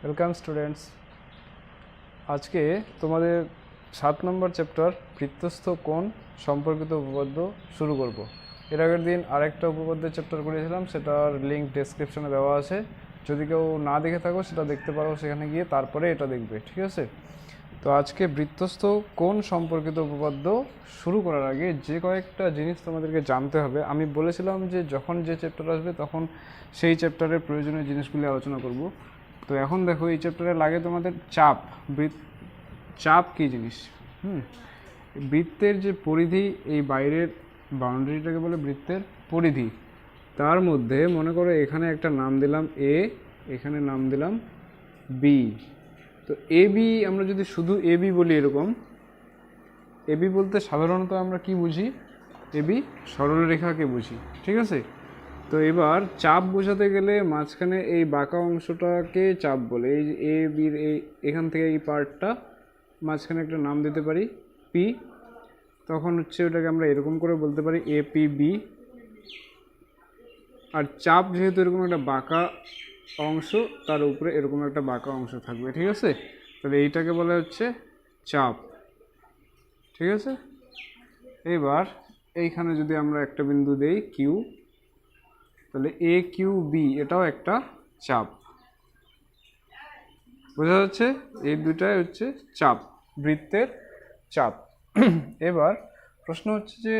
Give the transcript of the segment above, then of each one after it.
Welcome students. আজকে তোমাদের 7 নম্বর chapter বৃত্তস্থ কোণ সম্পর্কিত উপপাদ্য শুরু করব। এর আগের দিন আরেকটা উপপাদ্যের চ্যাপ্টার করেছিলাম, সেটার লিঙ্ক ডেসক্রিপশনে দেওয়া আছে। যদি কেউ না দেখে থাকো সেটা দেখতে পারো সেখানে গিয়ে, তারপরে এটা দেখবে, ঠিক আছে? তো আজকে বৃত্তস্থ কোণ সম্পর্কিত উপপাদ্য শুরু করার আগে যে কয়েকটা জিনিস তোমাদেরকে জানতে হবে। আমি বলেছিলাম যে যখন যে চ্যাপ্টার আসবে তখন সেই চ্যাপ্টারের প্রয়োজনীয় জিনিসগুলি আলোচনা করব। তো এখন দেখো, এই চ্যাপ্টারে লাগে তোমাদের চাপ। চাপ কী জিনিস? বৃত্তের যে পরিধি, এই বাইরের বাউন্ডারিটাকে বলে বৃত্তের পরিধি। তার মধ্যে মনে করো এখানে একটা নাম দিলাম এ, এখানে নাম দিলাম বি। তো এ বি, আমরা যদি শুধু এ বি বলি, এরকম এ বি বলতে সাধারণত আমরা কি বুঝি? এ বি সরলরেখাকে বুঝি, ঠিক আছে? তো এবার চাপ বোঝাতে গেলে মাঝখানে এই বাঁকা অংশটাকে চাপ বলে। এই এ বির এখান থেকে এই পার্টটা, মাঝখানে একটা নাম দিতে পারি পি। তখন হচ্ছে ওটাকে আমরা এরকম করে বলতে পারি এ পি বি। আর চাপ যেহেতু এরকম একটা বাঁকা অংশ, তার উপরে এরকম একটা বাঁকা অংশ থাকবে, ঠিক আছে? তাহলে এইটাকে বলা হচ্ছে চাপ, ঠিক আছে? এবার এইখানে যদি আমরা একটা বিন্দু দেই কিউ, তাহলে এ কিউ বি এটাও একটা চাপ। বোঝা যাচ্ছে? এই দুটাই হচ্ছে চাপ, বৃত্তের চাপ। এবার প্রশ্ন হচ্ছে যে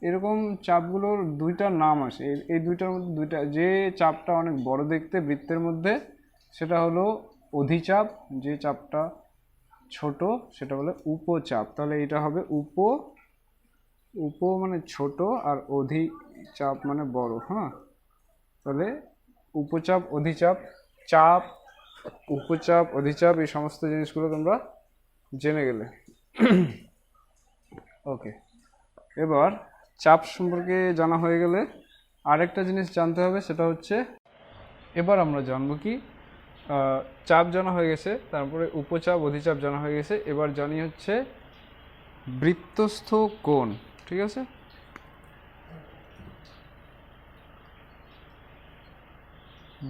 এরকম চাপগুলোর দুইটা নাম আসে। এই দুইটার মধ্যে দুইটা, যে চাপটা অনেক বড় দেখতে বৃত্তের মধ্যে সেটা হলো অধিচাপ, যে চাপটা ছোট সেটা বলে উপচাপ। তাহলে এটা হবে উপ মানে ছোট, আর অধিচাপ মানে বড়। হ্যাঁ, তাহলে উপচাপ, অধিচাপ, চাপ, উপচাপ, অধিচাপ, এই সমস্ত জিনিসগুলো তোমরা জেনে গেলে। ওকে, এবার চাপ সম্পর্কে জানা হয়ে গেলে আরেকটা জিনিস জানতে হবে, সেটা হচ্ছে এবার আমরা জানবো কি, চাপ জানা হয়ে গেছে, তারপরে উপচাপ, অধিচাপ জানা হয়ে গেছে। এবার জানি হচ্ছে বৃত্তস্থ কোণ, ঠিক আছে?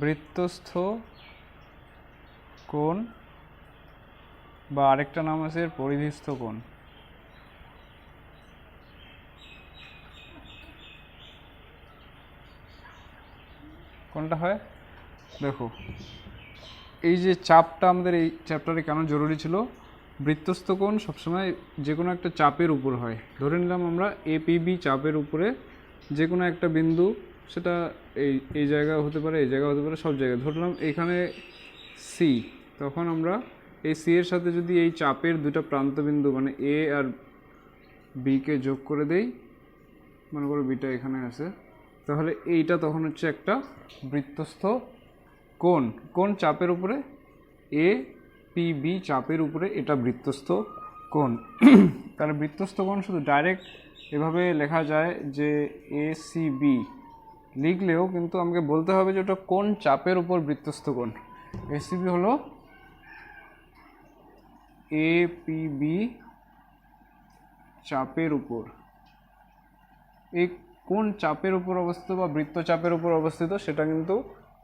বৃত্তস্থ কোণ, বা আরেকটা নাম আছে পরিধিস্থ কোণ। কোনটা হয় দেখো, এই যে চাপটা আমাদের এই চ্যাপ্টারে কেন জরুরি ছিল? বৃত্তস্থ কোণ সবসময় যে কোনো একটা চাপের উপর হয়। ধরে নিলাম আমরা এপিবি চাপের উপরে যে কোনো একটা বিন্দু, সেটা এই জায়গায় হতে পারে, এই জায়গায় হতে পারে, সব জায়গায়। ধরলাম এখানে সি, তখন আমরা এই সি এর সাথে যদি এই চাপের দুটো প্রান্তবিন্দু মানে এ আর বিকে যোগ করে দেই, মনে করো বিটা এখানে আছে, তাহলে এইটা তখন হচ্ছে একটা বৃত্তস্থ কোণ। কোন চাপের উপরে? এ পি বি চাপের উপরে এটা বৃত্তস্থ কোণ। তাহলে বৃত্তস্থ কোণ শুধু ডাইরেক্ট এভাবে লেখা যায় যে এ সি বি লিখলেও, কিন্তু আমাকে বলতে হবে যে ওটা কোন চাপের উপর বৃত্তস্থ কোণ। এসিবি হলো এ পি বি চাপের উপর। এই কোন চাপের উপর অবস্থিত বা বৃত্তচাপের উপর অবস্থিত সেটা কিন্তু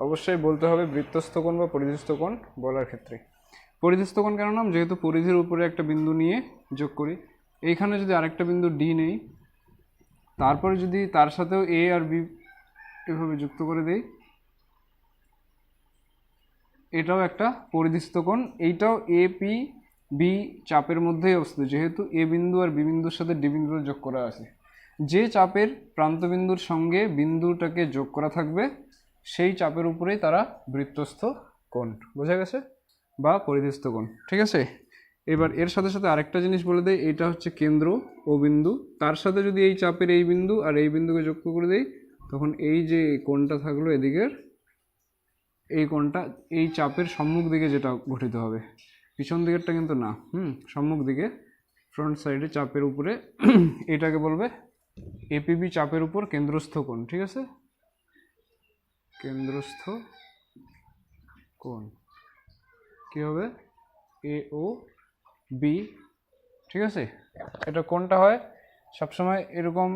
অবশ্যই বলতে হবে বৃত্তস্থ কোণ বা পরিধিস্থ কোণ বলার ক্ষেত্রে। পরিধিস্থ কোণ কেন নাম? যেহেতু পরিধির উপরে একটা বিন্দু নিয়ে যোগ করি। এইখানে যদি আরেকটা বিন্দু ডি নেই, তারপরে যদি তার সাথেও এ আর বি এভাবে যুক্ত করে দেই, এটাও একটা পরিধিস্থ কোণ। এইটাও এ পি বি চাপের মধ্যেই অবস্থিত, যেহেতু এ বিন্দু আর বি বিন্দুর সাথে ডি বিন্দু যোগ করা আছে। যে চাপের প্রান্তবিন্দুর সঙ্গে বিন্দুটাকে যোগ করা থাকবে সেই চাপের উপরেই তারা বৃত্তস্থ কোণ। বোঝা গেছে? বা পরিধিস্থ কোণ, ঠিক আছে? এবার এর সাথে সাথে আরেকটা জিনিস বলে দেয়, এইটা হচ্ছে কেন্দ্র ও বিন্দু, তার সাথে যদি এই চাপের এই বিন্দু আর এই বিন্দুকে যোগ করে দেই, তখন এই যে কোণটা থাকলো এদিকের, এই কোণটা এই চাপের সম্মুখ দিকে যেটা গঠিত হবে, পিছন দিকেরটা কিন্তু না, সম্মুখ দিকে, ফ্রন্ট সাইডে চাপের উপরে, এটাকে বলবে এপিবি চাপের উপর কেন্দ্রস্থ কোণ, ঠিক আছে? কেন্দ্রস্থ কোণ কি হবে? এ ও বি, ঠিক আছে? এটা কোনটা হয় সবসময় এরকম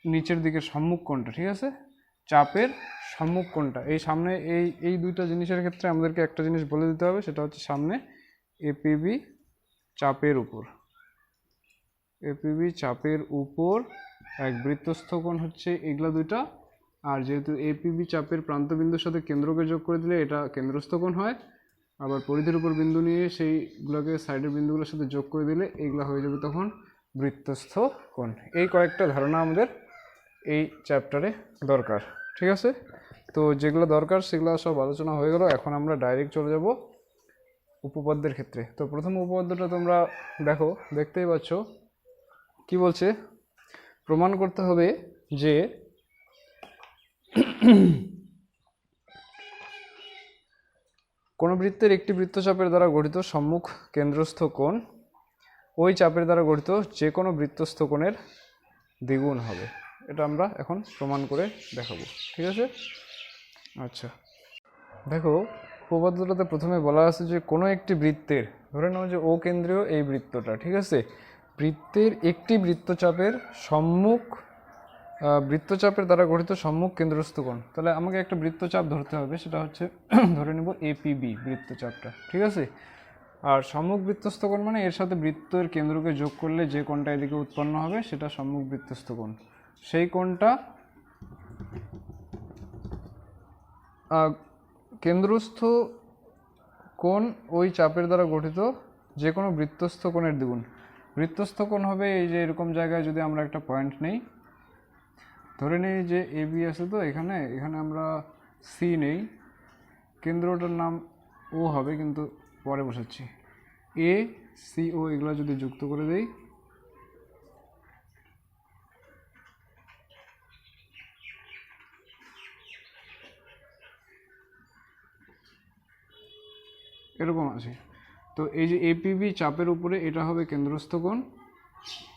নিচের দিকে সম্মুখ কোণটা, ঠিক আছে? চাপের সম্মুখ কোণটা। এই সামনে এই দুইটা জিনিসের ক্ষেত্রে আমাদেরকে একটা জিনিস বলে দিতে হবে, সেটা হচ্ছে সামনে এপিবি চাপের উপর, এপিবি চাপের উপর এক বৃত্তস্থ কোণ হচ্ছে এগুলা দুইটা। আর যেহেতু এপিবি চাপের প্রান্তবিন্দুর সাথে কেন্দ্রকে যোগ করে দিলে এটা কেন্দ্রস্থ কোণ হয়, আবার পরিধির উপর বিন্দু নিয়ে সেইগুলোকে সাইডের বিন্দুগুলোর সাথে যোগ করে দিলে এইগুলা হয়ে যাবে তখন বৃত্তস্থ কোণ। এই কয়েকটা ধারণা আমাদের এই চ্যাপ্টারে দরকার, ঠিক আছে? তো যেগুলো দরকার সেগুলো সব আলোচনা হয়ে গেল। এখন আমরা ডাইরেক্ট চলে যাব উপপাদ্যের ক্ষেত্রে। তো প্রথম উপপাদ্যটা তোমরা দেখো, দেখতেই পাচ্ছ কি বলছে, প্রমাণ করতে হবে যে কোন বৃত্তের একটি বৃত্তচাপের দ্বারা গঠিত সম্মুখ কেন্দ্রস্থ কোণ ওই চাপের দ্বারা গঠিত যে কোনো বৃত্তস্থ কোণের দ্বিগুণ হবে। এটা আমরা এখন প্রমাণ করে দেখাবো, ঠিক আছে? আচ্ছা, দেখো উপপাদ্যটাতে প্রথমে বলা আছে যে কোনো একটি বৃত্তের, ধরে নাও যে ও কেন্দ্রীয় এই বৃত্তটা, ঠিক আছে? বৃত্তের একটি বৃত্তচাপের সম্মুখ বৃত্তচাপের দ্বারা গঠিত সম্মুখ কেন্দ্রস্থ কোণ। তাহলে আমাকে একটা বৃত্তচাপ ধরতে হবে, সেটা হচ্ছে ধরে নেব এপিবি বৃত্তচাপটা, ঠিক আছে? আর সম্মুখ বৃত্তস্থ কোণ মানে এর সাথে বৃত্তের কেন্দ্রকে যোগ করলে যে কোণটা এদিকে উৎপন্ন হবে সেটা সম্মুখ বৃত্তস্থ কোণ। সেই কোণটা কেন্দ্রস্থ কোণ ওই চাপের দ্বারা গঠিত যে কোনো বৃত্তস্থ কোণের দ্বিগুণ। বৃত্তস্থ কোণ হবে এই যে এরকম জায়গায় যদি আমরা একটা পয়েন্ট নেই, ধরে নেই যে এ বি আছে, তো এখানে আমরা সি নেই, কেন্দ্রটার নাম ও হবে কিন্তু পরে বসাচ্ছি, এ সি ও এগুলো যদি যুক্ত করে দেই এরকম আছে। তো এই যে এপিবি চাপের উপরে এটা হবে কেন্দ্রস্থ কোণ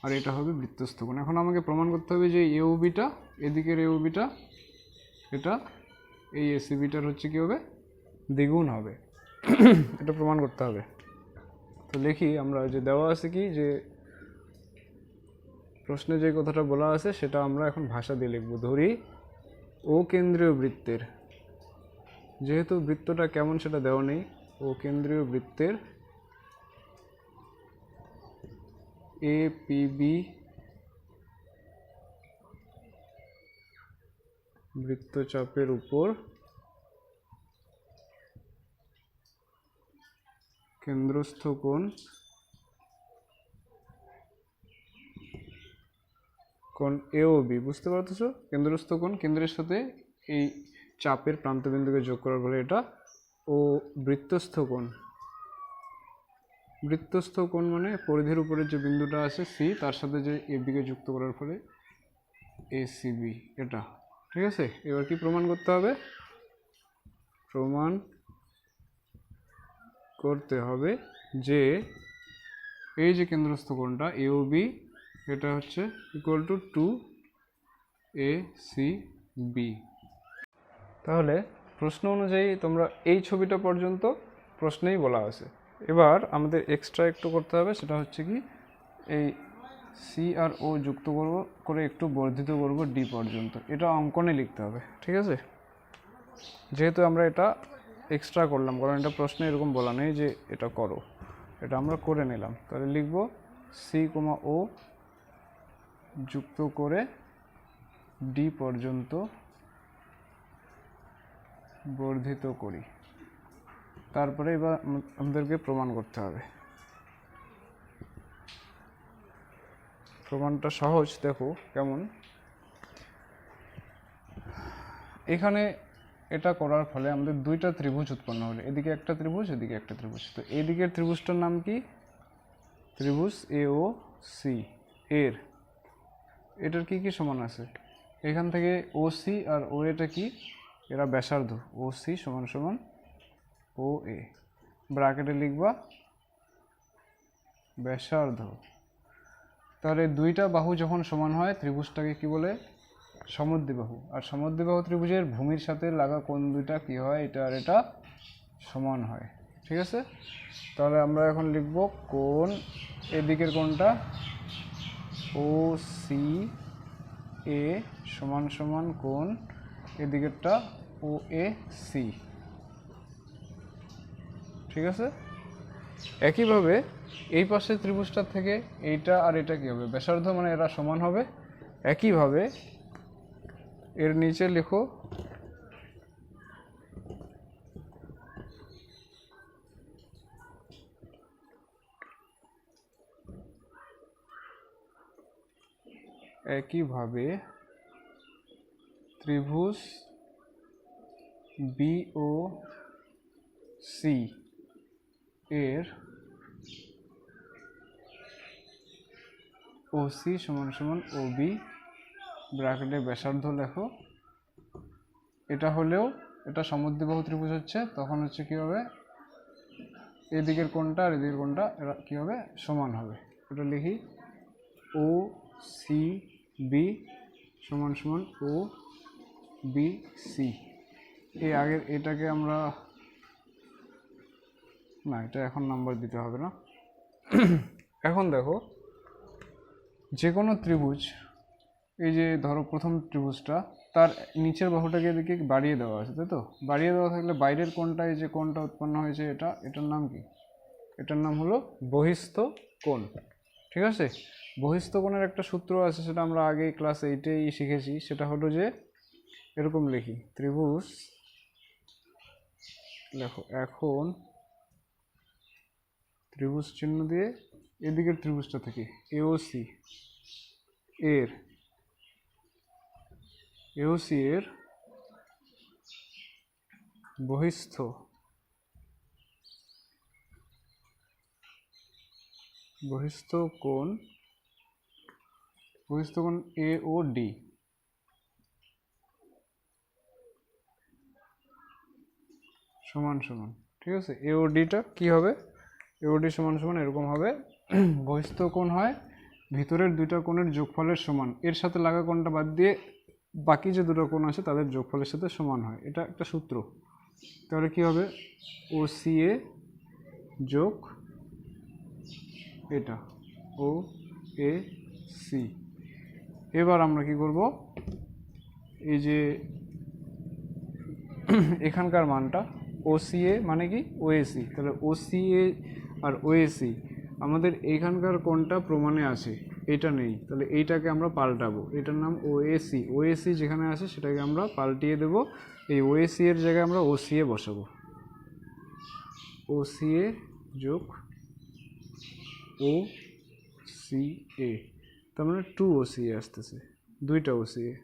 আর এটা হবে বৃত্তস্থ কোণ। এখন আমাকে প্রমাণ করতে হবে যে এওবিটা, এদিকের এওবিটা এটা এই এসিবিটার হচ্ছে কি হবে, দ্বিগুণ হবে। এটা প্রমাণ করতে হবে। তো লিখি আমরা, যে দেওয়া আছে কি, যে প্রশ্নে যে কথাটা বলা আছে সেটা আমরা এখন ভাষা দিয়ে লিখব। ধরি ও কেন্দ্রীয় বৃত্তের, যেহেতু বৃত্তটা কেমন সেটা দেওয়া নেই, ও কেন্দ্রীয় বৃত্তের এপিবি বৃত্তচাপের উপর কেন্দ্রস্থ কোণ এওবি, বুঝতে পারতেছো? কেন্দ্রস্থ কোণ, কেন্দ্রের সাথে এই চাপের প্রান্তবিন্দুকে যোগ করার ফলে এটা, ও বৃত্তস্থ কোণ, বৃত্তস্থ কোণ মানে পরিধির উপরে যে বিন্দুটা আছে সি, তার সাথে যে এবিকে যুক্ত করার ফলে এসিবি এটা, ঠিক আছে? এবার কি প্রমাণ করতে হবে? প্রমাণ করতে হবে যে এই যে কেন্দ্রস্থ কোণটা এওবি এটা হচ্ছে ইকুয়াল টু 2ACB। তাহলে প্রশ্ন অনুযায়ী তোমরা এই ছবিটা পর্যন্ত প্রশ্নেই বলা আছে। এবার আমাদের এক্সট্রা একটু করতে হবে, সেটা হচ্ছে কি, এই সি আর ও যুক্ত করে একটু বর্ধিত করব ডি পর্যন্ত। এটা অঙ্কনে লিখতে হবে, ঠিক আছে? যেহেতু আমরা এটা এক্সট্রা করলাম, কারণ এটা প্রশ্নে এরকম বলা নেই যে এটা করো, এটা আমরা করে নিলাম। তাহলে লিখব সি কমা ও যুক্ত করে ডি পর্যন্ত বর্ধিত করি। তারপরে এবার আমাদেরকে প্রমাণ করতে হবে। প্রমাণটা সহজ, দেখো কেমন। এখানে এটা করার ফলে আমাদের দুইটা ত্রিভুজ উৎপন্ন হলো, এদিকে একটা ত্রিভুজ, এদিকে একটা ত্রিভুজ। তো এদিকের ত্রিভুজটার নাম কি? ত্রিভুজ এও সি। এটার কি কি সমান আছে? এখান থেকে ও সি আর ও এটা কি, এরা ব্যাসার্ধ। ও সি সমান সমান ও এ, ব্র্যাকেটে লিখবা ব্যাসার্ধ। তাহলে দুইটা বাহু যখন সমান হয় ত্রিভুজটাকে কি বলে? সমদ্বিবাহু। আর সমদ্বিবাহু ত্রিভুজের ভূমির সাথে লাগা কোণ দুইটা কি হয়? এটা আর এটা সমান হয়, ঠিক আছে? তাহলে আমরা এখন লিখব কোণ, এদিকের কোণটা ও সি এ সমান সমান কোণ এদিকেরটা ও এ সি। ঠিক আছে, একইভাবে এই পাশের ত্রিভুজটার থেকে এইটা আর এটা কী হবে, ব্যাসার্ধ, মানে এরা সমান হবে। একইভাবে এর নিচে লেখো একইভাবে ত্রিভুজ বিও সি এর ওসি সমান সমান ওবি ব্র্যাকেটে ব্যাসার্ধ লেখো। এটা হলেও এটা সমদ্বিবাহু ত্রিভুজ হচ্ছে, তখন হচ্ছে কী হবে, এদিকের কোণটা আর এদিকের কোণটা এরা কী হবে, সমান হবে। এটা লিখি ও সি বি সমান সমান ও বি সি। এই আগের এটাকে আমরা, না এটা এখন নাম্বার দিতে হবে না। এখন দেখো যে কোনো ত্রিভুজ, এই যে ধরো প্রথম ত্রিভুজটা, তার নিচের বাহুটাকে এদিকে বাড়িয়ে দেওয়া আছে, তাই তো? বাড়িয়ে দেওয়া থাকলে বাইরের কোণটা, এই যে কোণটা উৎপন্ন হয়েছে এটার নাম কি? এটার নাম হলো বহিস্থ কোণ। ঠিক আছে, বহিস্থ কোণের একটা সূত্র আছে, সেটা আমরা আগে ক্লাস 8-এই শিখেছি। সেটা হলো যে এরকম লিখি, ত্রিভুজ, দেখো এখন ত্রিভুজ চিহ্ন দিয়ে এদিকের ত্রিভুজটা থেকে এওসি এর বহিস্থ কোণ এ ও ডি সমান সমান। ঠিক আছে, এওডিটা কি হবে, এওডি সমান সমান এরকম হবে। বহিস্থ কোণ হয় ভিতরের দুইটা কোণের যোগফলের সমান, এর সাথে লাগা কোণটা বাদ দিয়ে বাকি যে দুটো কোণ আছে তাদের যোগফলের সাথে সমান হয়। এটা একটা সূত্র। তাহলে কি হবে, ও সি এ যোগ এটা ও এ সি। এবার আমরা কি করব, এই যে এখানকার মানটা ওসিএ মানে কি ওএসি, তাহলে ওসিএ আর ওএসি আমাদের এইখানকার কোণটা প্রমাণে আছে, এটা নেই, তাহলে এইটাকে আমরা পাল্টাবো, এটার নাম ওএসি। ওএসি যেখানে আছে সেটাকে আমরা পাল্টিয়ে দেব, এই ওএসি এর জায়গায় আমরা ওসিএ বসাবো। ওসিএ যোগ ও সি এ, তার মানে 2 ওসিএ আসতেছে, দুইটা ওসিএ।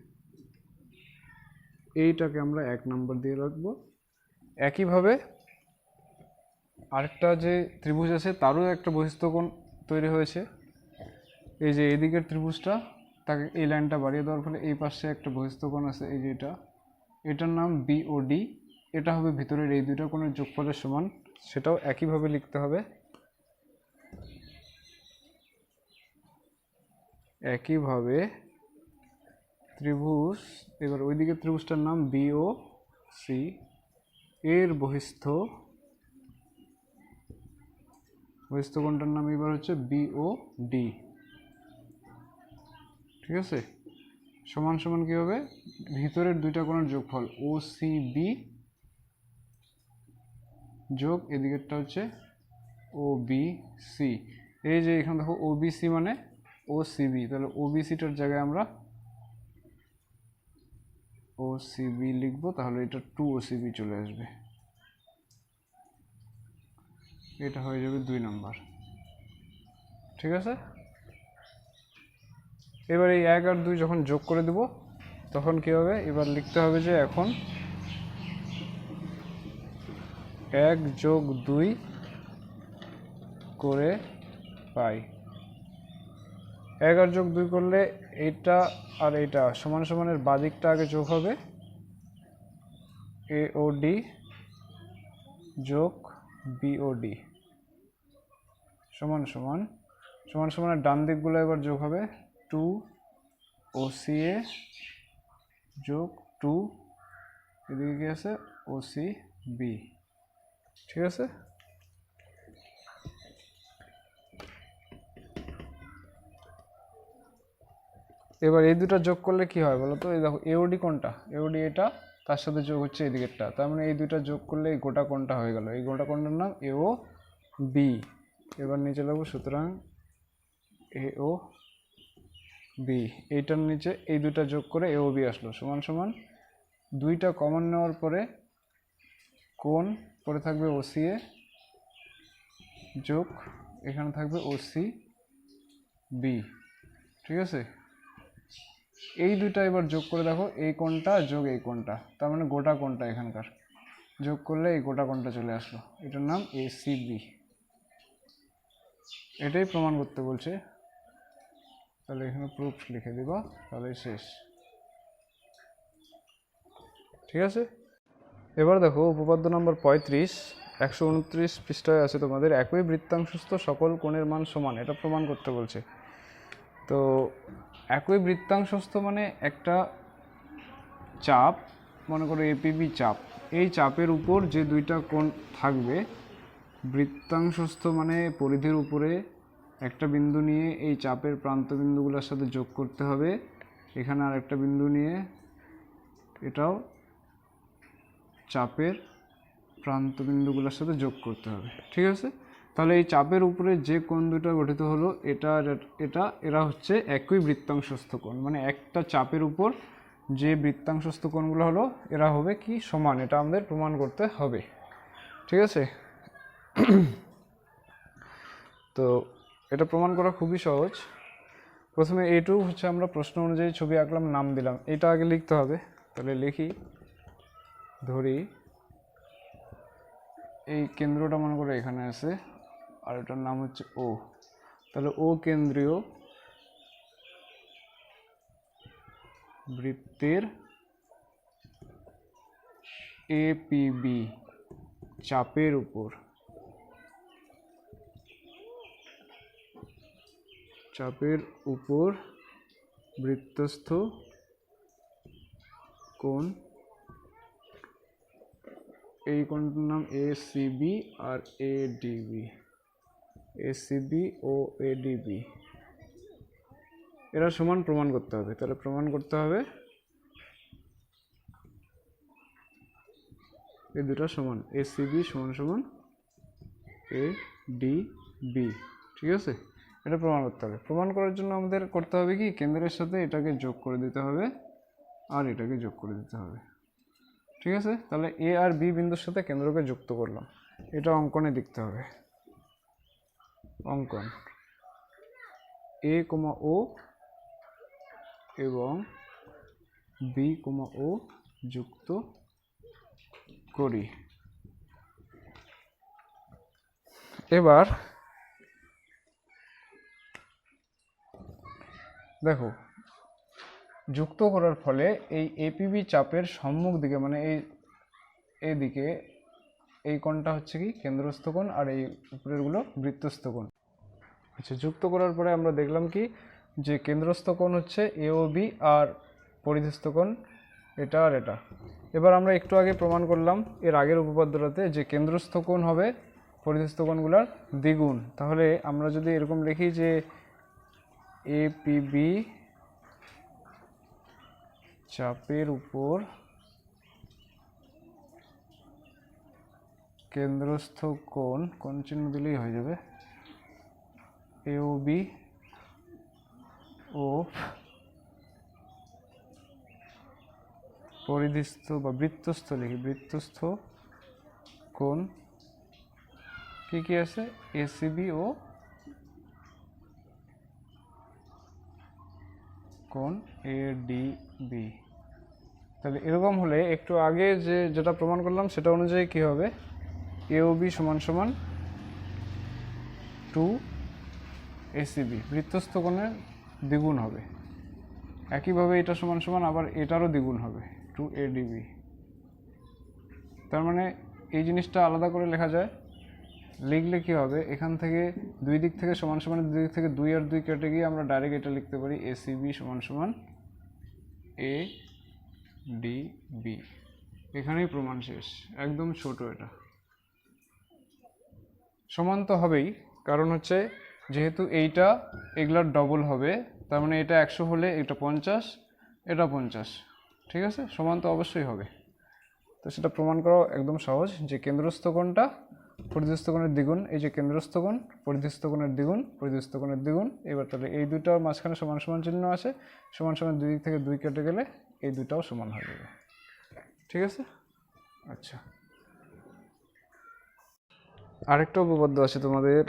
এইটাকে আমরা 1 নম্বর দিয়ে রাখবো। একইভাবে আরেকটা যে ত্রিভুজ আছে তারও একটা বহিস্থ কোণ তৈরি হয়েছে। এই যে এদিকের ত্রিভুজটা, তাকে এই লাইনটা বাড়িয়ে দেওয়ার ফলে এই পাশে একটা বহিস্থ কোণ আছে, এই যে এটার নাম বিওডি। এটা হবে ভিতরের এই দুইটা কোণের যোগফলের সমান, সেটাও একইভাবে লিখতে হবে। একইভাবে ত্রিভুজ, এবার ওইদিকে ত্রিভুজটার নাম বিও সি এর বহিস্থ কোণটার নাম এবার হচ্ছে বিও ডি। ঠিক আছে, সমান সমান কি হবে, ভিতরের দুইটা কোণের যোগফল ও সি বি যোগ এদিকেরটা হচ্ছে ও বি সি। এই যে এখানে দেখো ও বি সি মানে ও সিবি, তাহলে ও বি সিটার জায়গায় আমরা ও সিবি লিখবো, তাহলে এটা 2 ও সিবি চলে আসবে। এটা হয়ে যাবে 2 নম্বর। ঠিক আছে, এবার এই 1 আর 2 যখন যোগ করে দেব তখন কি হবে, এবার লিখতে হবে যে এখন 1 যোগ 2 করে পাই। 1 আর যোগ 2 করলে এইটা আর এইটা সমান সমানের বাদিকটা আগে যোগ হবে, এওডি যোগ বিওডি সমান সমানের ডান দিকগুলো এবার যোগ হবে 2 ওসিএ যোগ 2 এদিকে কি আছে ওসি বি। ঠিক আছে, এবার এই দুটো যোগ করলে কি হয় বলো তো? এই দেখো এওডি কোনটা, এওডি এটা, তার সাথে যোগ হচ্ছে এই দিকেরটা, তার মানে এই দুইটা যোগ করলে এই গোটা কোণটা হয়ে গেল। এই গোটা কোণটার নাম এও বি। এবার নিচে লাগবো, সুতরাং এও বি, এইটার নিচে এই দুটা যোগ করে এও বি আসলো, সমান সমান দুইটা কমন নেওয়ার পরে কোণ পরে থাকবে ওসি এ যোগ এখানে থাকবে ওসি বি। ঠিক আছে, এই দুইটা এবার যোগ করে দেখো, এই কোণটা যোগ এই কোণটা, তার মানে গোটা কোণটা এখানকার যোগ করলে এই গোটা কোণটা চলে আসলো, এটার নাম এসিবি। এটাই প্রমাণ করতে বলছে, তাহলে এখানে প্রুফ লিখে দিব, তাহলে শেষ। ঠিক আছে, এবার দেখো উপপাদ্য নম্বর 35, 129 পৃষ্ঠায় আছে তোমাদের, একই বৃত্তাংশস্থ সকল কোণের মান সমান, এটা প্রমাণ করতে বলছে। তো একই বৃত্তাংশস্থ মানে একটা চাপ, মনে করো এপিবি চাপ, এই চাপের উপর যে দুইটা কোণ থাকবে, বৃত্তাংশস্থ মানে পরিধির উপরে একটা বিন্দু নিয়ে এই চাপের প্রান্ত বিন্দুগুলোর সাথে যোগ করতে হবে, এখানে আর একটা বিন্দু নিয়ে এটাও চাপের প্রান্ত বিন্দুগুলোর সাথে যোগ করতে হবে। ঠিক আছে, তাহলে এই চাপের উপরে যে কোণ দুটো গঠিত হলো, এরা হচ্ছে একই বৃত্তাংশস্থ কোণ, মানে একটা চাপের উপর যে বৃত্তাংশস্থ কোণগুলো হলো এরা হবে কি সমান, এটা আমাদের প্রমাণ করতে হবে। ঠিক আছে, তো এটা প্রমাণ করা খুবই সহজ। প্রথমে এইটু হচ্ছে আমরা প্রশ্ন অনুযায়ী ছবি আঁকলাম, নাম দিলাম, এটা আগে লিখতে হবে। তাহলে লিখি, ধরি এই কেন্দ্রটা মনে করে এখানে আছে, আর এটার নাম হচ্ছে ও, তাহলে ও কেন্দ্রীয় বৃত্তের এপিবি চাপের উপর বৃত্তস্থ কোণ, এই কোণটার নাম এসিবি আর এডিবি, এসিবি ও এডিবি, এরা সমান প্রমাণ করতে হবে। তাহলে প্রমাণ করতে হবে এই দুটো সমান, এসিবি সমান সমান এডিবি। ঠিক আছে, এটা প্রমাণ করতে হবে। প্রমাণ করার জন্য আমাদের করতে হবে কি, কেন্দ্রের সাথে এটাকে যোগ করে দিতে হবে আর এটাকে যোগ করে দিতে হবে। ঠিক আছে, তাহলে এ আর বি বিন্দুর সাথে কেন্দ্রকে যুক্ত করলাম, এটা অঙ্কনে দেখতে হবে। অঙ্কন এ কমা ও এবং বি কমা ও যুক্ত করি। এবার দেখো, যুক্ত করার ফলে এই এপিবি চাপের সম্মুখ দিকে, মানে এই দিকে এই কোণটা হচ্ছে কি কেন্দ্রস্থ কোণ, আর এই উপরেরগুলো বৃত্তস্থ কোণ। আচ্ছা, যুক্ত করার পরে আমরা দেখলাম কি, যে কেন্দ্রস্থ কোণ হচ্ছে এওবি আর পরিধিস্থ কোণ এটা আর এটা। এবার আমরা একটু আগে প্রমাণ করলাম এর আগের উপপাদ্যটাতে যে কেন্দ্রস্থ কোণ হবে পরিধিস্থ কোণগুলোর দ্বিগুণ। তাহলে আমরা যদি এরকম লিখি যে এপিবি চাপের উপর কেন্দ্রস্থ কোণ, কোণ চিহ্ন দিলেই হয়ে যাবে, এওবি ও পরিধিস্থ বা বৃত্তস্থ, লিখি বৃত্তস্থ কোণ কি কি আছে, এসিবি ও কোণ এডিবি। তাহলে এরকম হলে একটু আগে যেটা প্রমাণ করলাম সেটা অনুযায়ী কি হবে, এওবি সমান সমান 2 এসিবি, বৃত্তস্থ কোণের দ্বিগুণ হবে। একইভাবে এটা সমান সমান আবার এটারও দ্বিগুণ হবে 2 এডিবি। তার মানে এই জিনিসটা আলাদা করে লেখা যায়, লিখলে কি হবে, এখান থেকে দুই দিক থেকে সমান সমান, দুই দিক থেকে 2 আর 2 কেটে গিয়ে আমরা ডাইরেক্ট এটা লিখতে পারি এসিবি সমান সমান এ ডিবি। এখানেই প্রমাণ শেষ, একদম ছোট। এটা সমান তো হবেই, কারণ হচ্ছে যেহেতু এইটা এগুলার ডবল হবে, তার মানে এটা 100 হলে এটা 50, এটা 50, ঠিক আছে, সমান তো অবশ্যই হবে। তো সেটা প্রমাণ করা একদম সহজ, যে কেন্দ্রস্থ কোণটা পরিধিস্থ কোণের দ্বিগুণ, এই যে কেন্দ্রস্থ কোণ পরিধিস্থ কোণের দ্বিগুণ, পরিধিস্থ কোণের দ্বিগুণ। এবার তাহলে এই দুইটার মাঝখানে সমান সমান চিহ্ন আছে, সমান সমান দুই দিক থেকে 2 কেটে গেলে এই দুটাও সমান হয়ে যাবে, ঠিক আছে। আচ্ছা, আরেকটা উপপাদ্য আছে তোমাদের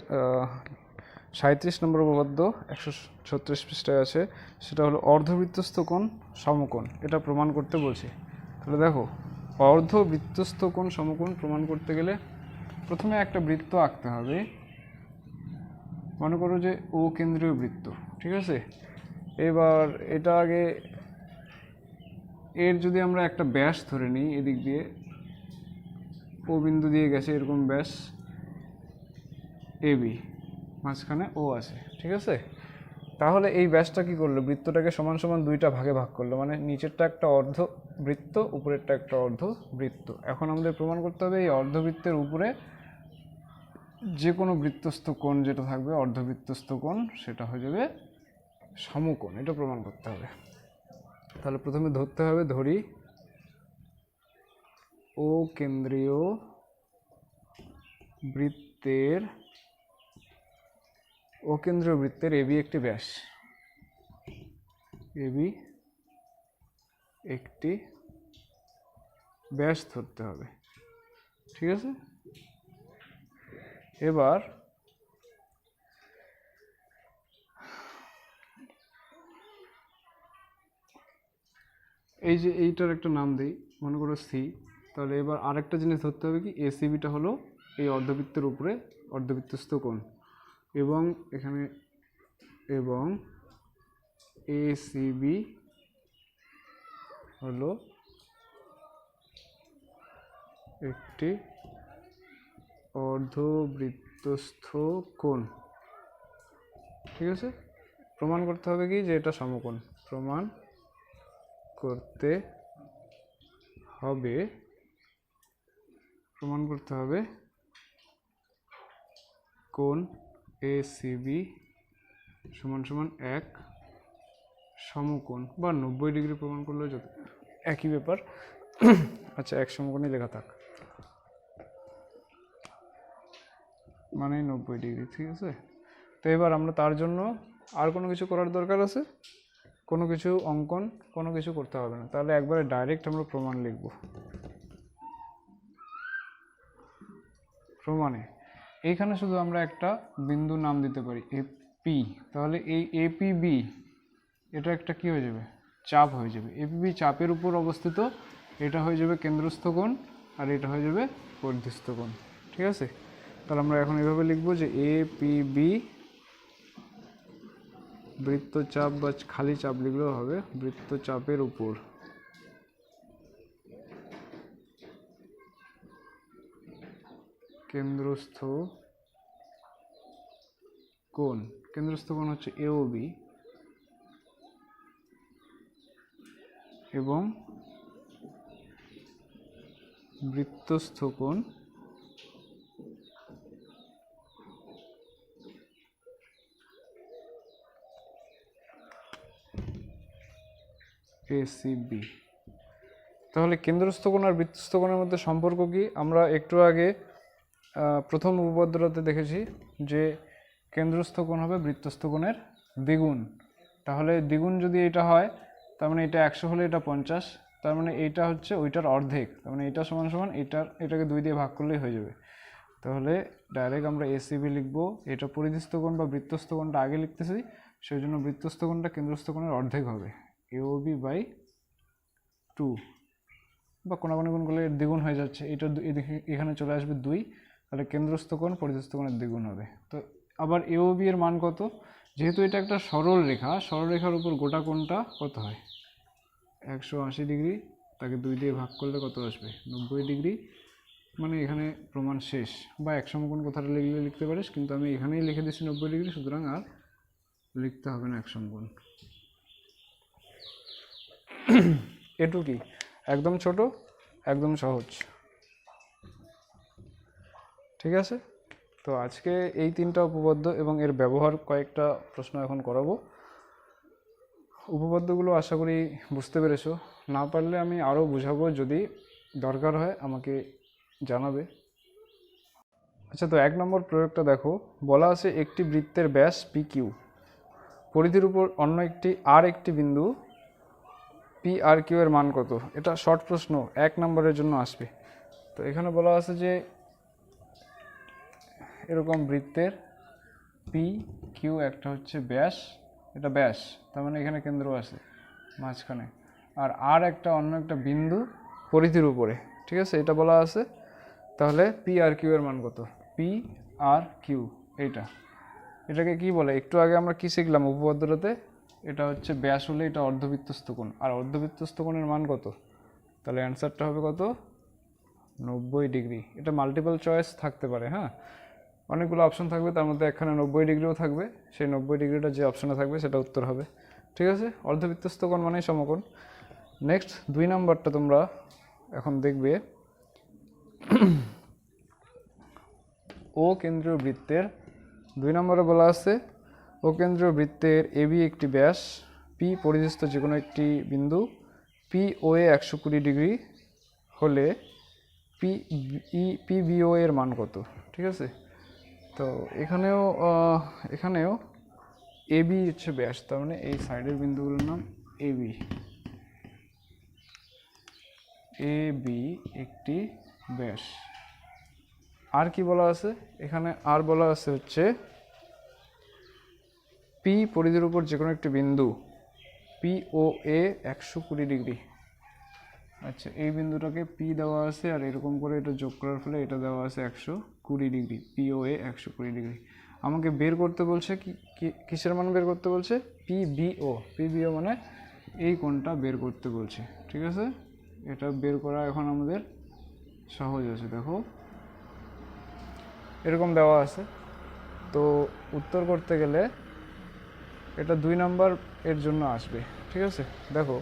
37 নম্বর উপপাদ্য 136 পৃষ্ঠায় আছে, সেটা হলো অর্ধবৃত্তস্থ কোণ সমকোণ, এটা প্রমাণ করতে বলছি। তাহলে দেখো, অর্ধবৃত্তস্থ কোণ সমকোণ প্রমাণ করতে গেলে প্রথমে একটা বৃত্ত আঁকতে হবে। মনে করো যে ও কেন্দ্রীয় বৃত্ত, ঠিক আছে। এবার এটা আগে, এর যদি আমরা একটা ব্যাস ধরে নিই, এদিক দিয়ে ও বিন্দু দিয়ে গেছে এরকম ব্যাস এবি, মাঝখানে ও আছে, ঠিক আছে। তাহলে এই ব্যাসটা কি করলো, বৃত্তটাকে সমান সমান দুইটা ভাগে ভাগ করলো, মানে নিচেরটা একটা অর্ধ বৃত্ত, উপরেরটা একটা অর্ধ বৃত্ত। এখন আমাদের প্রমাণ করতে হবে এই অর্ধবৃত্তের উপরে যে কোনো বৃত্তস্থ কোণ যেটা থাকবে, অর্ধবৃত্তস্থ কোণ, সেটা হয়ে যাবে সমকোণ, এটা প্রমাণ করতে হবে। তাহলে প্রথমে ধরতে হবে, ধরি ও কেন্দ্রীয় বৃত্তের এবি একটি ব্যাস, এবি একটি ব্যাস ধরতে হবে, ঠিক আছে। এবার এই যে এইটার একটা নাম দিই, মনে করো সি। তাহলে এবার আরেকটা জিনিস ধরতে হবে কি, এসিবিটা হলো এই অর্ধবৃত্তের উপরে অর্ধবৃত্তস্থ কোণ, এবং এখানে এবং এসিবি হলো একটি অর্ধবৃত্তস্থ কোণ, ঠিক আছে। প্রমাণ করতে হবে কি, যে এটা সমকোণ, প্রমাণ করতে হবে কোণ এসিবি সমান সমান এক সমকোণ, বা 90 ডিগ্রি প্রমাণ করলে যত একই ব্যাপার। আচ্ছা, এক সমকোণই লেখা থাক, মানে 90 ডিগ্রি, ঠিক আছে। তো এবার আমরা তার জন্য আর কোনো কিছু করার দরকার আছে, কোনো কিছু অঙ্কন কোনো কিছু করতে হবে না, তাহলে একবারে ডাইরেক্ট আমরা প্রমাণ লিখব। প্রমাণে এইখানে শুধু আমরা একটা বিন্দু নাম দিতে পারি এপি, তাহলে এই এপিবি এটা একটা কি হয়ে যাবে, চাপ হয়ে যাবে। এপিবি চাপের উপর অবস্থিত, এটা হয়ে যাবে কেন্দ্রস্থ কোণ, আর এটা হয়ে যাবে পরিধিস্থ কোণ, ঠিক আছে। তাহলে আমরা এখন এভাবে লিখব যে এপিবি বৃত্তচাপ, বা খালি চাপ লিখলেও হবে, বৃত্তচাপের উপর কেন্দ্রস্থ কোণ, কেন্দ্রস্থ কোণ হচ্ছে এওবি, এবং বৃত্তস্থ কোণ এসিবি। তাহলে কেন্দ্রস্থ কোণ আর বৃত্তস্থ কোণের মধ্যে সম্পর্ক কি, আমরা একটু আগে প্রথম উপপাদ্যটাতে দেখেছি যে কেন্দ্রস্থ কোণ হবে বৃত্তস্থ কোণের দ্বিগুণ। তাহলে দ্বিগুণ যদি এটা হয়, তার মানে এটা 100 হলে এটা 50, তার মানে এইটা হচ্ছে ওইটার অর্ধেক, তার মানে এটা সমান সমান এটাকে 2 দিয়ে ভাগ করলেই হয়ে যাবে। তাহলে ডাইরেক্ট আমরা এসিবি লিখব, এটা পরিধিস্থ কোণ বা বৃত্তস্থ কোণটা আগে লিখতেছি, সেই জন্য বৃত্তস্থ কোণটা কেন্দ্রস্থ কোণের অর্ধেক হবে, এওবি বাই 2, বা কোনাকুনি গুণ করলে এর দ্বিগুণ হয়ে যাচ্ছে, এটা এখানে চলে আসবে 2, তাহলে কেন্দ্রস্থ কোণ পরিধিস্থ কোণের দ্বিগুণ হবে। তো আবার এওবি এর মান কত, যেহেতু এটা একটা সরল রেখা, সরল রেখার উপর গোটা কোণটা কত হয় 180 ডিগ্রি, তাকে 2 দিয়ে ভাগ করলে কত আসবে 90 ডিগ্রি, মানে এখানে প্রমাণ শেষ। বা এক সমকোণ কথাটা লিখলে লিখতে পারিস, কিন্তু আমি এখানেই লিখে দিচ্ছি 90 ডিগ্রি, সুতরাং আর লিখতে হবে না এক সমকোণ। এটুকুই, একদম ছোট, একদম সহজ, ঠিক আছে। তো আজকে এই 3টা উপপাদ্য এবং এর ব্যবহার কয়েকটা প্রশ্ন এখন করাবো। উপপাদ্যগুলো আশা করি বুঝতে পেরেছো। না পারলে আমি আরও বুঝাবো, যদি দরকার হয় আমাকে জানাবে। আচ্ছা, তো 1 নম্বর প্রয়োগটা দেখো। বলা আছে একটি বৃত্তের ব্যাস পি কিউ, পরিধির উপর অন্য একটি বিন্দু পি আর কিউ এর মান কত। এটা শর্ট প্রশ্ন, 1 নম্বরের জন্য আসবে। তো এখানে বলা আছে যে এরকম বৃত্তের পি কিউ একটা হচ্ছে ব্যাস, এটা ব্যাস, তার মানে এখানে কেন্দ্র আছে মাঝখানে, আর একটা অন্য একটা বিন্দু পরিধির উপরে, ঠিক আছে, এটা বলা আছে। তাহলে পি আর কিউ এর মান কত? পি আর কিউ এটাকে কি বলে? একটু আগে আমরা কি শিখলাম উপপাদ্যটাতে? এটা হচ্ছে ব্যাস হলে এটা অর্ধবৃত্তস্থ কোণ, আর অর্ধবৃত্তস্থ কোণের মান কত? তাহলে অ্যান্সারটা হবে কত? 90 ডিগ্রি। এটা মাল্টিপল চয়েস থাকতে পারে, হ্যাঁ, অনেকগুলো অপশন থাকবে, তার মধ্যে এখানে 90 ডিগ্রিও থাকবে। সেই 90 ডিগ্রিটা যে অপশনে থাকবে সেটা উত্তর হবে, ঠিক আছে। অর্ধবৃত্তস্থ কোণ মানেই সমকোণ। নেক্সট 2 নম্বরটা তোমরা এখন দেখবে। ও কেন্দ্রীয় বৃত্তের 2 নম্বরে বলা আছে ও কেন্দ্রীয় বৃত্তের এবি একটি ব্যাস, পি পরিধিস্থ যে কোনো একটি বিন্দু, পি ও এ 120 ডিগ্রি হলে পি বি ও এর মান কত, ঠিক আছে। তো এখানেও এবি হচ্ছে ব্যাস, তার মানে এই সাইডের বিন্দুগুলোর নাম এবি। এবি একটি ব্যাস। আর কি বলা আছে এখানে? আর বলা আছে হচ্ছে পি পরিধির উপর যে কোনো একটি বিন্দু, পি ও এ 120 ডিগ্রি। আচ্ছা, এই বিন্দুটাকে পি দেওয়া আছে, আর এরকম করে এটা যোগ করার ফলে এটা দেওয়া আছে 120 ডিগ্রি, পি ও এ 120 ডিগ্রি। আমাকে বের করতে বলছে কিসের মান বের করতে বলছে? পি বিও মানে এই কোণটা বের করতে বলছে, ঠিক আছে। এটা বের করা এখন আমাদের সহজ আছে। দেখো এরকম দেওয়া আছে। তো উত্তর করতে গেলে এটা 2 নম্বর এর জন্য আসবে, ঠিক আছে। দেখো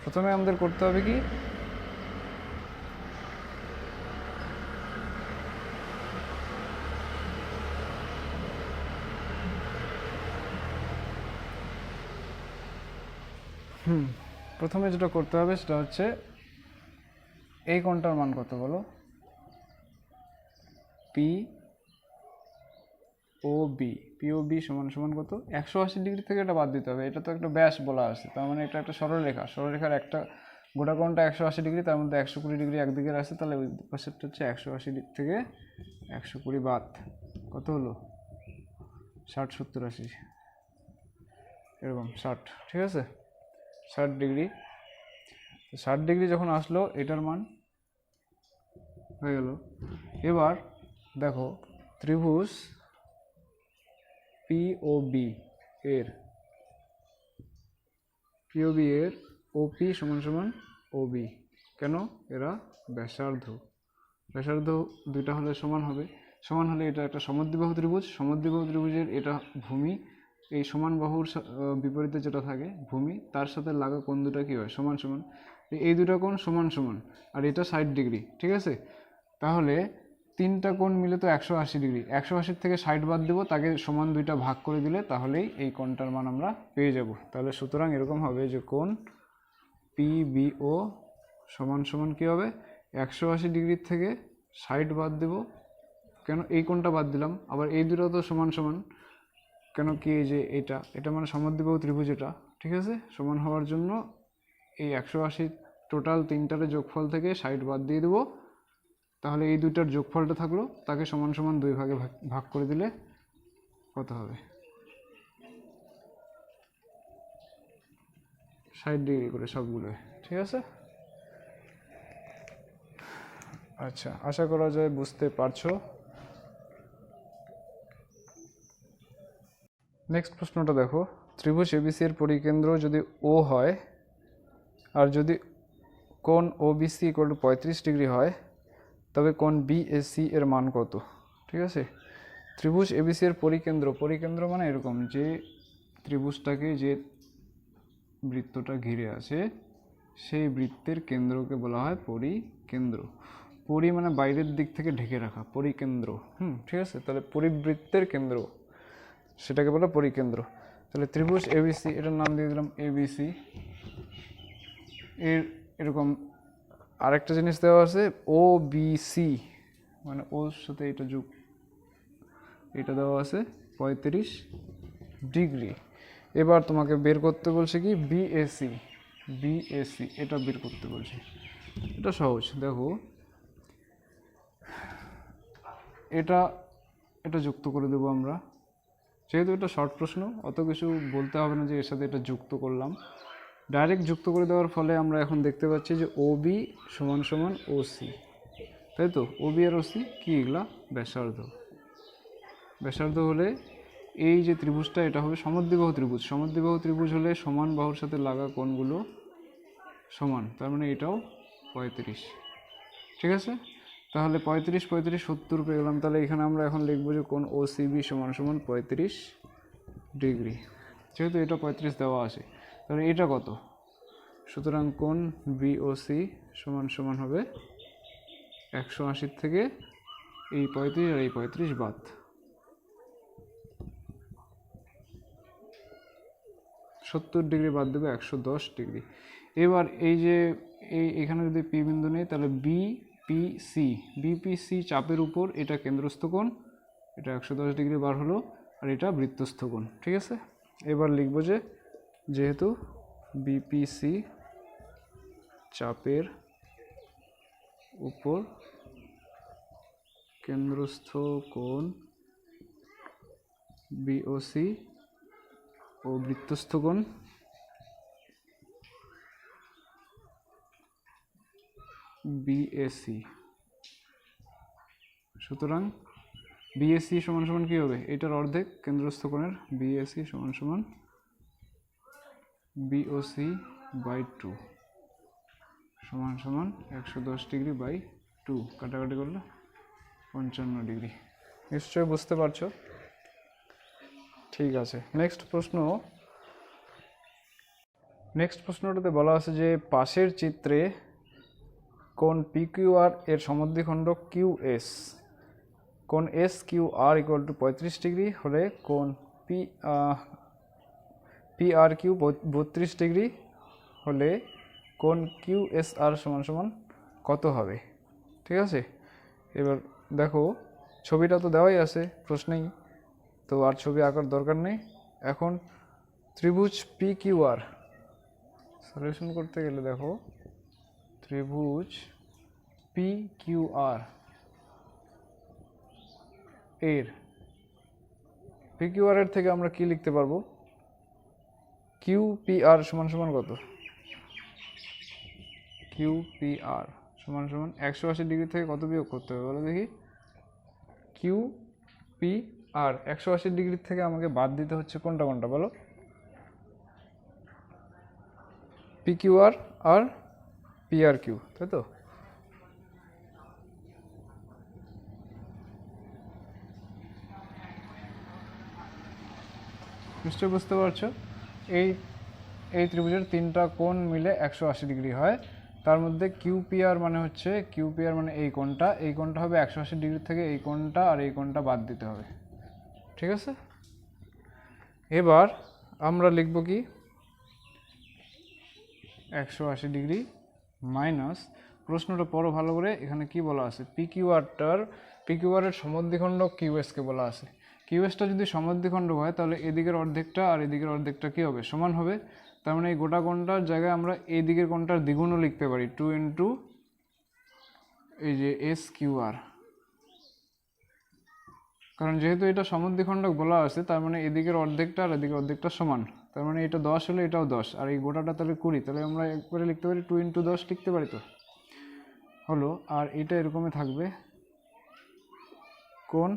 প্রথমে আমাদের করতে হবে কি, প্রথমে যেটা করতে হবে সেটা হচ্ছে এই কোণটার মান কত বলো? পি ও বি সমান সমান কত? 180 ডিগ্রি থেকে এটা বাদ দিতে হবে। এটা তো একটা ব্যাস বলা আছে, তার মানে এটা একটা সরলরেখার একটা গোটা কোণটা 180 ডিগ্রি, তার মধ্যে 120 ডিগ্রি একদিকের আছে, তাহলে ওই পাশেরটা হচ্ছে 180 থেকে 120 বাদ কত হলো? 60 70 80 এরকম 60, ঠিক আছে, 60 ডিগ্রি। 60 ডিগ্রি যখন আসলো এটার মান হয়ে গেল। এবার দেখো ত্রিভুজ পিওবি এর ওপি সমান সমান ওবি। কেন? এরা ব্যাসার্ধ দুইটা হলে সমান হবে। সমান হলে এটা একটা সমদ্বিবাহু ত্রিভুজ। সমদ্বিবাহু ত্রিভুজের এটা ভূমি, এই সমান বাহুর বিপরীতে যেটা থাকে ভূমি, তার সাথে লাগা কোণ দুটা কী হয়? সমান সমান। এই দুটা কোণ সমান সমান, আর এটা 60 ডিগ্রি, ঠিক আছে। তাহলে তিনটা কোণ মিলে তো 180 ডিগ্রি। 180 থেকে 60 বাদ দেবো, তাকে সমান দুইটা ভাগ করে দিলে তাহলেই এই কোণটার মান আমরা পেয়ে যাব। তাহলে সুতরাং এরকম হবে যে কোণ পিবিও সমান সমান কী হবে? 180 ডিগ্রির থেকে 60 বাদ দেব। কেন এই কোণটা বাদ দিলাম? আবার এই দুটো তো সমান সমান, কেন কি এই যে এটা মানে সমদ্বিবাহু ত্রিভুজ, এটা ঠিক আছে। সমান হওয়ার জন্য এই 180 টোটাল তিনটার যোগফল থেকে 60 বাদ দিয়ে দেবো, তাহলে এই দুইটার যোগফলটা থাকলো, তাকে সমান সমান দুই ভাগে ভাগ করে দিলে কত হবে? 60 ডিগ্রি করে সবগুলো, ঠিক আছে। আচ্ছা, আশা করা যায় বুঝতে পারছো। নেক্সট প্রশ্নটা দেখো। ত্রিভুজ এবিসি এর পরিকেন্দ্র যদি ও হয়, আর যদি কোণ ওবিসি = 35 ডিগ্রি হয়, তবে কোণ বিএসি এর মান কত? ঠিক আছে। ত্রিভুজ এবিসি এর পরিকেন্দ্র মানে এরকম, যে ত্রিভুজটাকে যে বৃত্তটা ঘিরে আছে সেই বৃত্তের কেন্দ্রকে বলা হয় পরিকেন্দ্র। পরি মানে বাইরের দিক থেকে ঢেকে রাখা, পরিকেন্দ্র। ঠিক আছে। তাহলে পরিবৃত্তের কেন্দ্র সেটাকে বলে পরিকেন্দ্র। তাহলে ত্রিভুজ এবিসি, এটার নাম দিয়ে দিলাম এবিসি। এর এরকম আরেকটা জিনিস দেওয়া আছে ও বিসি, মানে ওর সাথে এটা যোগ, এটা দেওয়া আছে 35 ডিগ্রি। এবার তোমাকে বের করতে বলছে কি বিএসি, বিএসি এটা বের করতে বলছে। এটা সহজ, দেখো এটা এটা যুক্ত করে দেবো আমরা, যেহেতু এটা শর্ট প্রশ্ন অত কিছু বলতে হবে না যে এর সাথে এটা যুক্ত করলাম। ডাইরেক্ট যুক্ত করে দেওয়ার ফলে আমরা এখন দেখতে পাচ্ছি যে ওবি সমান সমান ওসি, তাই তো? ওবি আর ওসি কি, এগুলা ব্যাসার্ধ। ব্যাসার্ধ হলে এই যে ত্রিভুজটা এটা হবে সমদ্বিবাহু ত্রিভুজ। সমদ্বিবাহু ত্রিভুজ হলে সমান বাহুর সাথে লাগা কোণগুলো সমান, তার মানে এটাও 35। ঠিক আছে, তাহলে 35 35 70 পেয়ে গেলাম। তাহলে এখানে আমরা এখন লিখবো যে কোণ ওসিবি সমান সমান 35 ডিগ্রি। যেহেতু এটা 35 দেওয়া আছে, তাহলে এটা কত? সুতরাং কোণ বিওসি সমান সমান হবে 180 থেকে এই 35 আর এই 35 বাদ, 70 ডিগ্রি বাদ দেবে 110 ডিগ্রি। এবার এই যে এখানে যদি পি বিন্দু নেই, তাহলে বিপিসি, বিপিসি চাপের উপর এটা কেন্দ্রস্থ কোণ, এটা 110 ডিগ্রি বার হলো, আর এটা বৃত্তস্থ কোণ। ঠিক আছে, এবার লিখব যে যেহেতু বিপিসি চাপের উপর কেন্দ্রস্থ কোণ বিওসি ও বৃত্তস্থ কোণ বিএসি, সুতরাং বিএসি সমান সমান কী হবে? এটার অর্ধেক কেন্দ্রস্থ কোণের, বিএসি সমান সমান বিওসি বাই 2 সমান সমান 110 ডিগ্রি বাই 2, কাটাকাটি করলে 55 ডিগ্রি। নিশ্চয়ই বুঝতে পারছো? ঠিক আছে, নেক্সট প্রশ্নটাতে বলা আছে যে পাশের চিত্রে কোণ পিকিউআর এর সমদ্বিখণ্ড কিউএস, কোণ S Q R equal to 35 degree হলে কোণ পি আর কিউ 32 ডিগ্রি হলে কোণ কিউ এস আর সমান সমান কত হবে? ঠিক আছে, এবার দেখো ছবিটা তো দেওয়াই আছে প্রশ্নেই, তো আর ছবি আঁকার দরকার নেই। এখন ত্রিভুজ পি কিউ আর সলিউশন করতে গেলে দেখো ত্রিভুজ পি কিউ আর এর পি কিউ আর এর থেকে আমরা কি লিখতে পারবো? কিউ পি আর সমান সমান কত? কিউ পি আর সমান সমান 180 ডিগ্রি থেকে কত বিয়োগ করতে হবে বলো দেখি? কিউ পি আর 180 ডিগ্রি থেকে আমাকে বাদ দিতে হচ্ছে কোনটা কোনটা বলো? পি কিউ আর আর পি আর কিউ, তাই তো? নিশ্চয়ই বুঝতে পারছো, এই ত্রিভুজের তিনটা কোণ মিলে 180 ডিগ্রি হয়। তার মধ্যে কিউপিআর মানে হচ্ছে, কিউপিআর মানে এই কোণটা হবে 180 ডিগ্রি থেকে এই কোণটা আর এই কোণটা বাদ দিতে হবে। ঠিক আছে, এবার আমরা লিখব কি 180 ডিগ্রি মাইনাস, প্রশ্নটা পড়ো ভালো করে, এখানে কি বলা আছে? পিকিউআরের সমদ্বিখণ্ড কিউএসকে বলা আছে। কিউএসটা যদি সমদ্বিখণ্ড হয় তাহলে এদিকের অর্ধেকটা আর এদিকের অর্ধেকটা কি হবে? সমান হবে। তার মানে এই গোটা কোণটার জায়গায় আমরা এই দিকের কোণটার দ্বিগুণও লিখতে পারি, 2 ইন্টু এই যে এস কিউ আর, কারণ যেহেতু এটা সমদ্বিখণ্ডক বলা আছে তার মানে এদিকের অর্ধেকটা আর এদিকের অর্ধেকটা সমান, তার মানে এটা 10 হলে এটাও 10, আর এই গোটাটা তাহলে 20, তাহলে আমরা একবারে লিখতে পারি 2 ইন্টু 10 লিখতে পারি তো হলো। আর এটা এরকমই থাকবে কোণ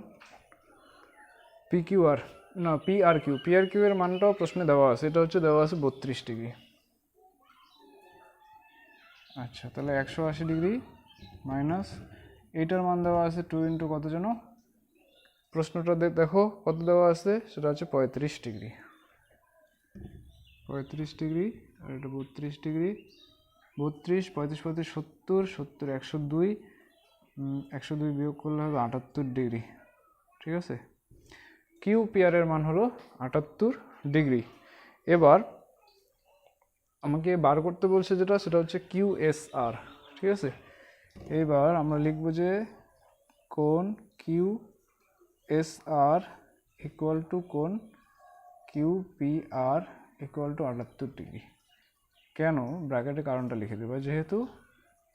পি কিউ আর না পি আর কিউ এর মানটাও প্রশ্নে দেওয়া আছে, এটা হচ্ছে দেওয়া আছে 32 ডিগ্রি। আচ্ছা, তাহলে 180 ডিগ্রি মাইনাস এইটার মান দেওয়া আছে 2 ইন্টু কত যেন, প্রশ্নটা দেখো কত দেওয়া আছে, সেটা হচ্ছে 35 ডিগ্রি। 35 ডিগ্রি আর এটা 32 ডিগ্রি, 32 35 35 70 70 102, 102 বিয়োগ করলে হবে 78 ডিগ্রি। ঠিক আছে, কিউ পি আর এর মান হলো 78 ডিগ্রি। এবার আমাকে বার করতে বলছে যেটা, সেটা হচ্ছে কিউএসআর, ঠিক আছে। এবার আমরা লিখব যে কোণ কিউএসআর ইকুয়াল টু কোণ কিউপিআর ইকুয়াল টু 78 ডিগ্রি। কেন ব্র্যাকেটে কারণটা লিখে দেবো, যেহেতু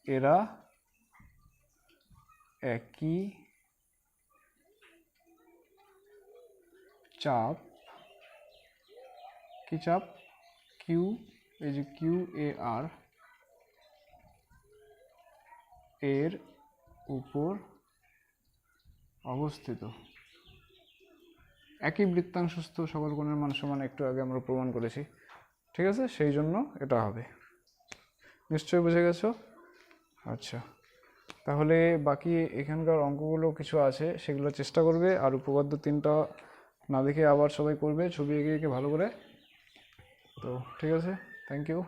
এরা একই চাপ, কি চাপ, কিউ, এই যে কিউ এ আর এর উপর অবস্থিত। একই বৃত্তাংশস্থ সকল কোণের মান সমান, একটু আগে আমরা প্রমাণ করেছি, ঠিক আছে। সেই জন্য এটা হবে। নিশ্চয়ই বুঝে গেছো? আচ্ছা, তাহলে বাকি এখানকার অঙ্কগুলো কিছু আছে, সেগুলো চেষ্টা করবে। আর উপপাদ্য 3টা না দেখে আবার সবাই করবে, ছবি এঁকে এঁকে ভালো করে। তো ঠিক আছে, থ্যাংক ইউ।